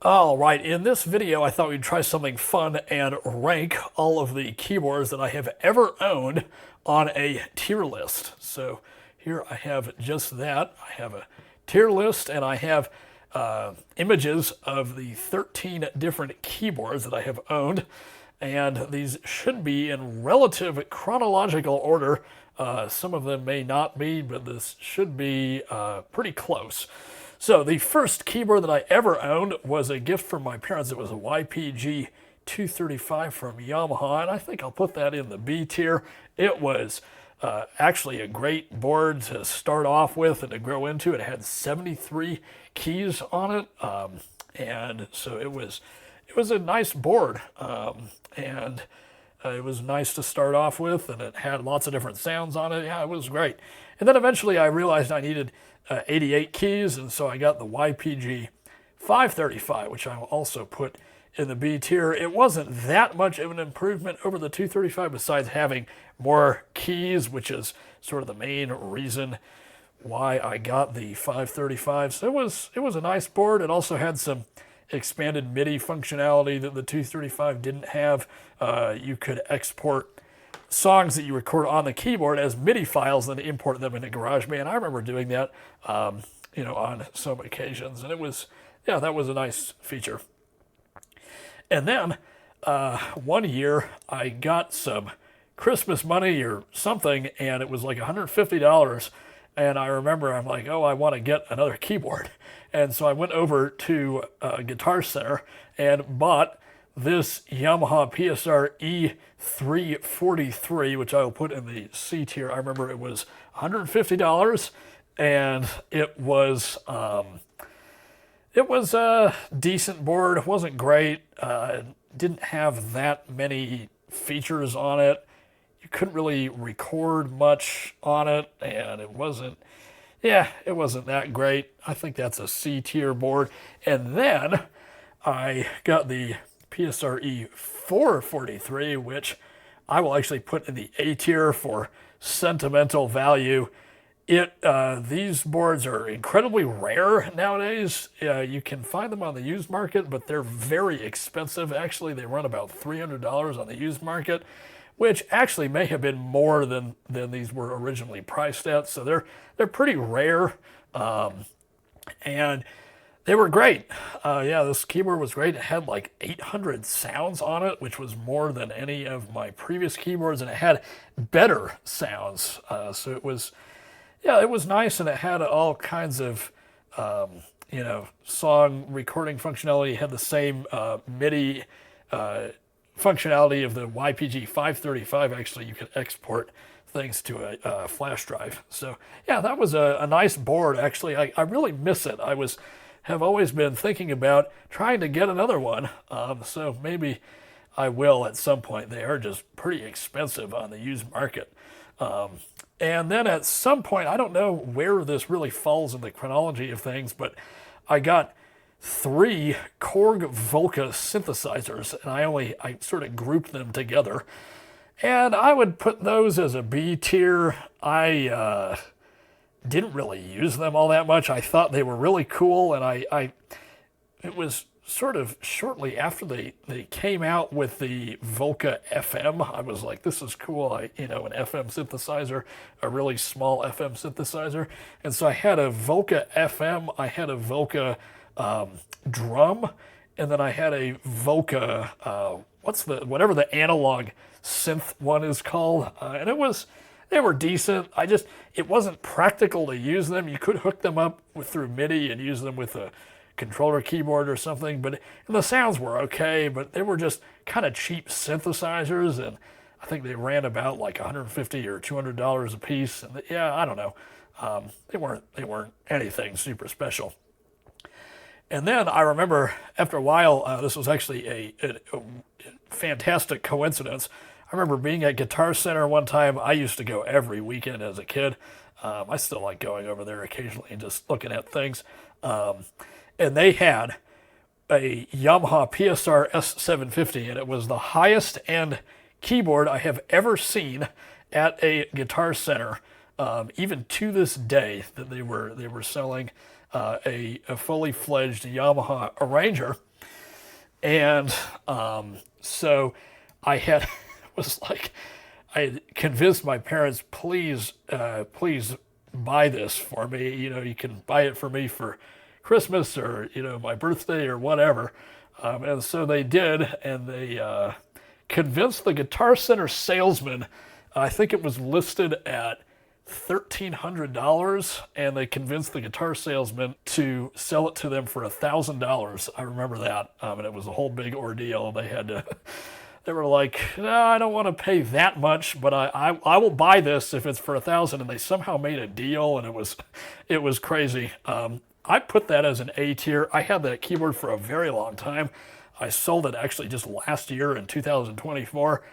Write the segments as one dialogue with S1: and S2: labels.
S1: All right, in this video, I thought we'd try something fun and rank all of the keyboards that I have ever owned on a tier list. So here I have just that. I have a tier list and I have images of the 13 different keyboards that I have owned. And these should be in relative chronological order. Some of them may not be, but this should be pretty close. So the first keyboard that I ever owned was a gift from my parents. It was a YPG 235 from Yamaha, and I think I'll put that in the B tier. It was actually a great board to start off with and to grow into. It had 73 keys on it, and so it was a nice board, and it was nice to start off with, and it had lots of different sounds on it. Yeah, it was great. And then eventually I realized I needed 88 keys, and so I got the YPG 535, which I will also put in the B tier. It wasn't that much of an improvement over the 235 besides having more keys, which is sort of the main reason why I got the 535. So it was a nice board. It also had some expanded MIDI functionality that the 235 didn't have. You could export songs that you record on the keyboard as MIDI files and import them into GarageBand. I remember doing that, on some occasions, and that was a nice feature. And then one year I got some Christmas money or something, and it was like $150. And I remember I'm like, oh, I want to get another keyboard. And so I went over to Guitar Center and bought this Yamaha PSR E343, which I will put in the C tier. I remember it was $150, and it was a decent board. It wasn't great. It didn't have that many features on it. You couldn't really record much on it, and it wasn't that great. I think that's a C tier board. And then I got the PSR E443, which I will actually put in the A tier for sentimental value. These boards are incredibly rare nowadays. You can find them on the used market, but they're very expensive. Actually, they run about $300 on the used market, which actually may have been more than these were originally priced at. So they're pretty rare, and they were great. This keyboard was great. It had like 800 sounds on it, which was more than any of my previous keyboards, and it had better sounds. So it was nice, and it had all kinds of, song recording functionality. It had the same MIDI functionality of the YPG 535. Actually, you could export things to a flash drive. So yeah, that was a nice board. Actually, I really miss it. Have always been thinking about trying to get another one. So maybe I will at some point. They are just pretty expensive on the used market. And then at some point, I don't know where this really falls in the chronology of things, but I got 3 Korg Volca synthesizers, and I sort of grouped them together. And I would put those as a B tier. I didn't really use them all that much. I thought they were really cool, and it was sort of shortly after they came out with the Volca FM. I was like, this is cool. An FM synthesizer, a really small FM synthesizer. And so I had a Volca FM, I had a Volca drum, and then I had a Volca, whatever the analog synth one is called. And they were decent. It wasn't practical to use them. You could hook them up through MIDI and use them with a controller keyboard or something, and the sounds were okay, but they were just kind of cheap synthesizers, and I think they ran about like $150 or $200 a piece. And I don't know. They weren't anything super special. And then I remember after a while, this was actually a fantastic coincidence. I remember being at Guitar Center one time. I used to go every weekend as a kid. I still like going over there occasionally and just looking at things. And they had a Yamaha PSR S750, and it was the highest end keyboard I have ever seen at a Guitar Center, even to this day, that they were selling. a fully fledged Yamaha arranger. And so I had was like, I had convinced my parents, please, please buy this for me. You know, you can buy it for me for Christmas or, you know, my birthday or whatever. And so they did, and they convinced the Guitar Center salesman. I think it was listed at $1,300, and they convinced the guitar salesman to sell it to them for $1,000. I remember that, and it was a whole big ordeal. They had to, they were like, no, I don't want to pay that much, but I will buy this if it's for $1,000. And they somehow made a deal, and it was crazy. I put that as an A tier. I had that keyboard for a very long time. I sold it actually just last year in 2024.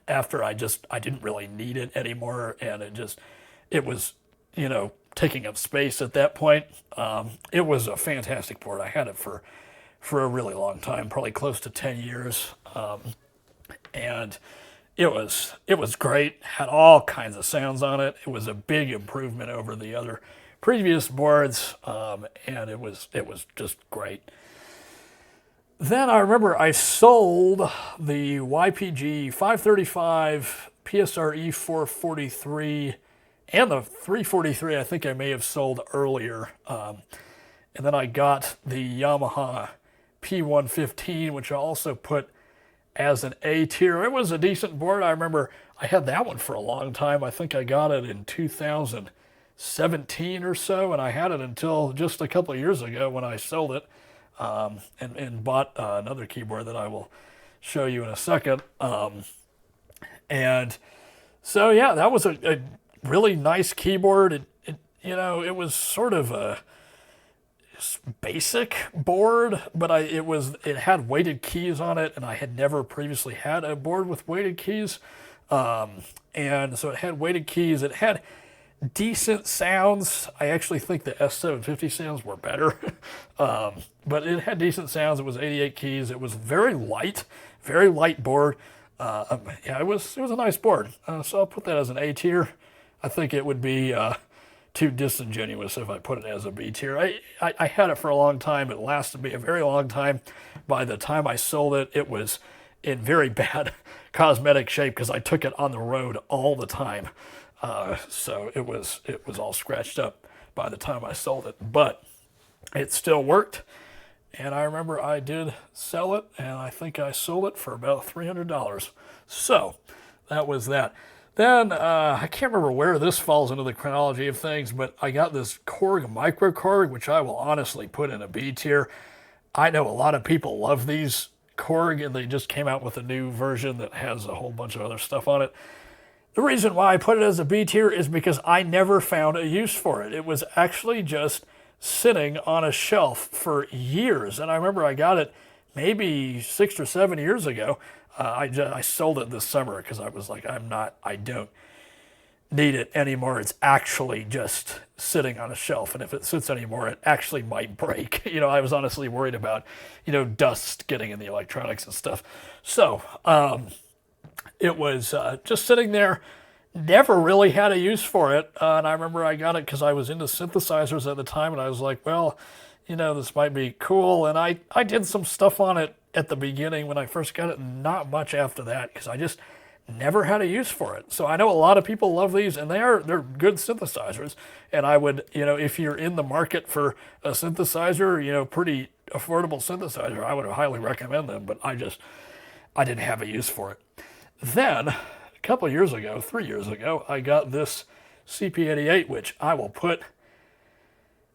S1: After I didn't really need it anymore, and it was, you know, taking up space at that point. It was a fantastic board. I had it for a really long time, probably close to 10 years. And it was great, had all kinds of sounds on it. It was a big improvement over the other previous boards, and it was just great. Then I remember I sold the YPG 535, PSRE 443, and the 343 I think I may have sold earlier. And then I got the Yamaha P115, which I also put as an A tier. It was a decent board. I remember I had that one for a long time. I think I got it in 2017 or so, and I had it until just a couple of years ago when I sold it. And bought another keyboard that I will show you in a second. And so, yeah, that was a really nice keyboard. You know, it was sort of a basic board, but it had weighted keys on it, and I had never previously had a board with weighted keys. And so it had weighted keys. It had decent sounds. I actually think the S750 sounds were better, but it had decent sounds. It was 88 keys. It was very light board. Yeah, it was a nice board. So I'll put that as an A tier. I think it would be too disingenuous if I put it as a B tier. I had it for a long time. It lasted me a very long time. By the time I sold it, it was in very bad cosmetic shape because I took it on the road all the time. So it was all scratched up by the time I sold it, but it still worked. And I remember I did sell it, and I think I sold it for about $300. So that was that. Then I can't remember where this falls into the chronology of things, but I got this Korg MicroKORG, which I will honestly put in a B tier. I know a lot of people love these Korg, and they just came out with a new version that has a whole bunch of other stuff on it. The reason why I put it as a B tier is because I never found a use for it. It was actually just sitting on a shelf for years. And I remember I got it maybe 6 or 7 years ago. I sold it this summer because I was like, I don't need it anymore. It's actually just sitting on a shelf. And if it sits anymore, it actually might break. You know, I was honestly worried about, you know, dust getting in the electronics and stuff. So, it was just sitting there, never really had a use for it. And I remember I got it because I was into synthesizers at the time, and I was like, well, you know, this might be cool. And I did some stuff on it at the beginning when I first got it, and not much after that because I just never had a use for it. So I know a lot of people love these, and they're good synthesizers. And I would, you know, if you're in the market for a synthesizer, you know, pretty affordable synthesizer, I would highly recommend them, but I didn't have a use for it. Then, a couple of years ago, 3 years ago, I got this CP88, which I will put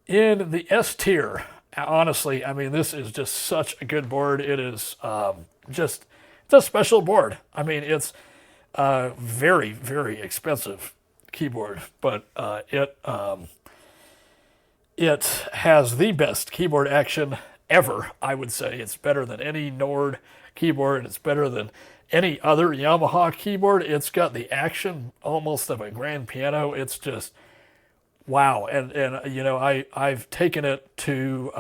S1: in the S tier. Honestly, I mean, this is just such a good board. It is it's a special board. I mean, it's a very, very expensive keyboard, but it has the best keyboard action ever, I would say. It's better than any Nord keyboard. It's better than any other Yamaha keyboard. It's got the action almost of a grand piano. It's just wow. And you know, I've taken it to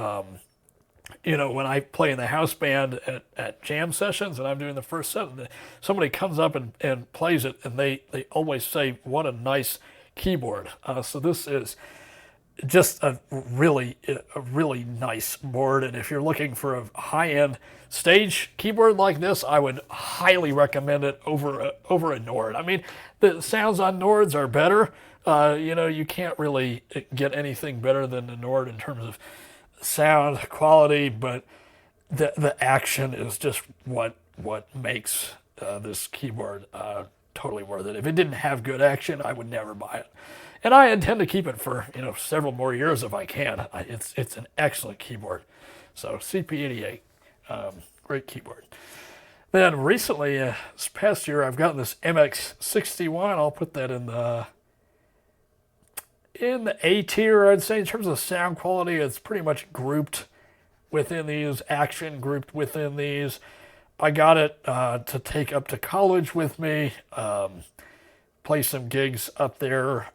S1: you know, when I play in the house band at jam sessions and I'm doing the first set, and somebody comes up and plays it, and they always say, what a nice keyboard. So this is just a really nice board. And if you're looking for a high-end stage keyboard like this, I would highly recommend it over a Nord. I mean, the sounds on Nords are better. You can't really get anything better than the Nord in terms of sound quality, but the action is just what makes this keyboard totally worth it. If it didn't have good action, I would never buy it. And I intend to keep it for several more years if I can. It's an excellent keyboard. So CP88, great keyboard. Then recently, this past year, I've gotten this MX61. I'll put that in the A tier, I'd say. In terms of sound quality, it's pretty much grouped within these, action grouped within these. I got it to take up to college with me, play some gigs up there,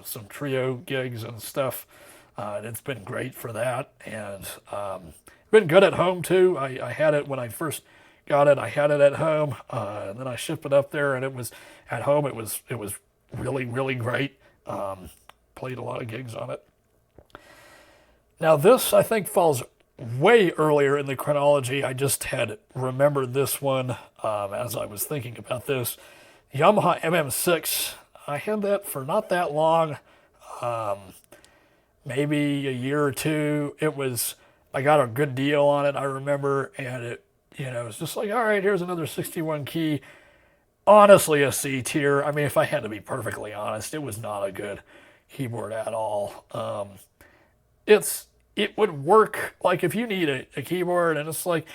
S1: some trio gigs and stuff. And it's been great for that. And been good at home too. I had it when I first got it. I had it at home, and then I shipped it up there, and it was at home. It was really, really great. Played a lot of gigs on it. Now this, I think, falls way earlier in the chronology. I just had remembered this one as I was thinking about this. Yamaha MM6. I had that for not that long, maybe a year or two. I got a good deal on it, I remember, and it was just like, all right, here's another 61 key. Honestly, a C tier. I mean, if I had to be perfectly honest, it was not a good keyboard at all. It would work like if you need a keyboard, and it's like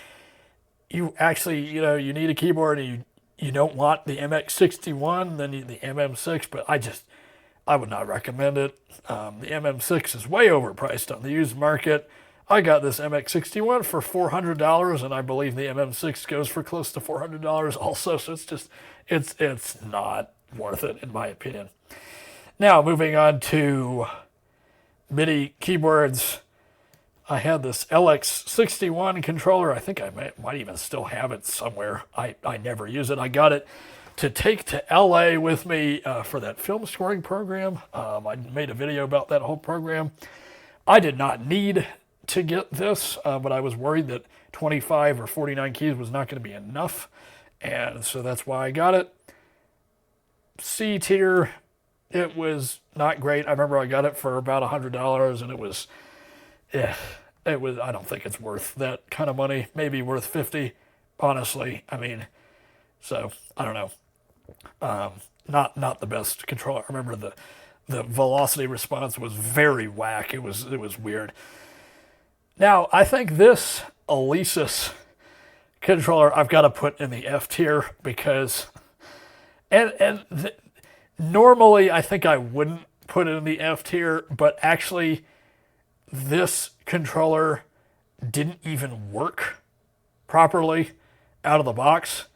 S1: you actually you need a keyboard and you don't want the MX61, then the MM6. But I would not recommend it. The MM6 is way overpriced on the used market. I got this MX61 for $400, and I believe the MM6 goes for close to $400 also. So it's not worth it in my opinion. Now, moving on to MIDI keyboards, I had this LX61 controller. I think I might even still have it somewhere. I never use it. I got it to take to LA with me for that film scoring program. I made a video about that whole program. I did not need to get this, but I was worried that 25 or 49 keys was not going to be enough, and so that's why I got it. C tier. It was not great. I remember I got it for about $100, and it was. I don't think it's worth that kind of money. Maybe worth $50, honestly. I mean, so I don't know. Not the best controller. I remember the velocity response was very whack. It was weird. Now I think this Alesis controller I've got to put in the F tier because, normally I think I wouldn't put it in the F tier, but actually this controller didn't even work properly out of the box,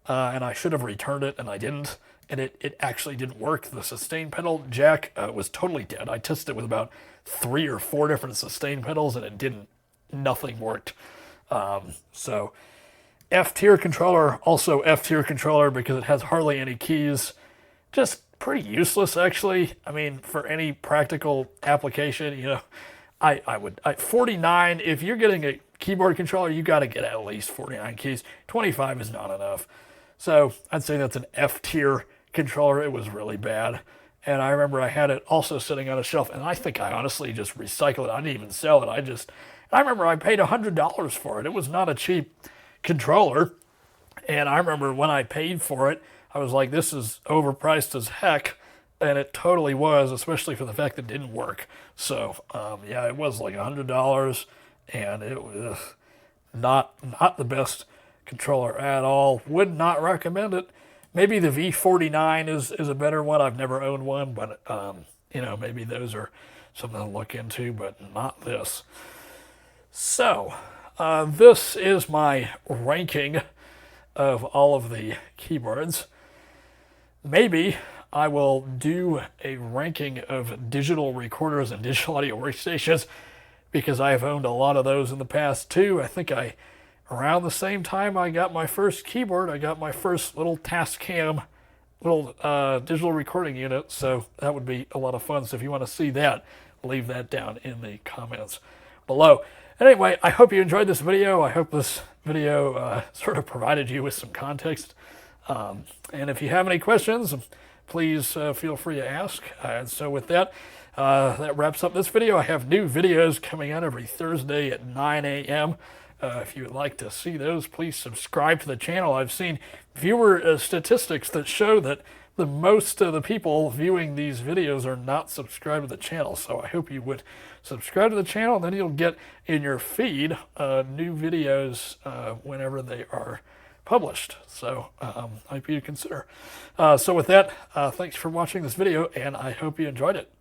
S1: and I should have returned it, and I didn't, and it actually didn't work. The sustain pedal jack was totally dead. I tested it with about 3 or 4 different sustain pedals, and it didn't. Nothing worked. So F tier controller, also F tier controller because it has hardly any keys. Just pretty useless, actually. I mean, for any practical application, I would 49. If you're getting a keyboard controller, you got to get at least 49 keys. 25 is not enough. So I'd say that's an F tier controller. It was really bad. And I remember I had it also sitting on a shelf, and I think I honestly just recycled it. I didn't even sell it. I remember I paid $100 for it. It was not a cheap controller. And I remember when I paid for it, I was like, this is overpriced as heck. And it totally was, especially for the fact that it didn't work. So, yeah, it was like $100, and it was not the best controller at all. Would not recommend it. Maybe the V49 is a better one. I've never owned one, but, maybe those are something to look into, but not this. So, this is my ranking of all of the keyboards. Maybe I will do a ranking of digital recorders and digital audio workstations because I have owned a lot of those in the past too. I think around the same time I got my first keyboard, I got my first little Tascam little digital recording unit, so that would be a lot of fun. So if you want to see that, leave that down in the comments below. Anyway, I hope you enjoyed this video. I hope this video sort of provided you with some context. And if you have any questions, please feel free to ask. And so with that, that wraps up this video. I have new videos coming out every Thursday at 9 a.m. If you would like to see those, please subscribe to the channel. I've seen viewer statistics that show that the most of the people viewing these videos are not subscribed to the channel. So I hope you would subscribe to the channel, and then you'll get in your feed new videos whenever they are published. So I hope you consider. So with that, thanks for watching this video, and I hope you enjoyed it.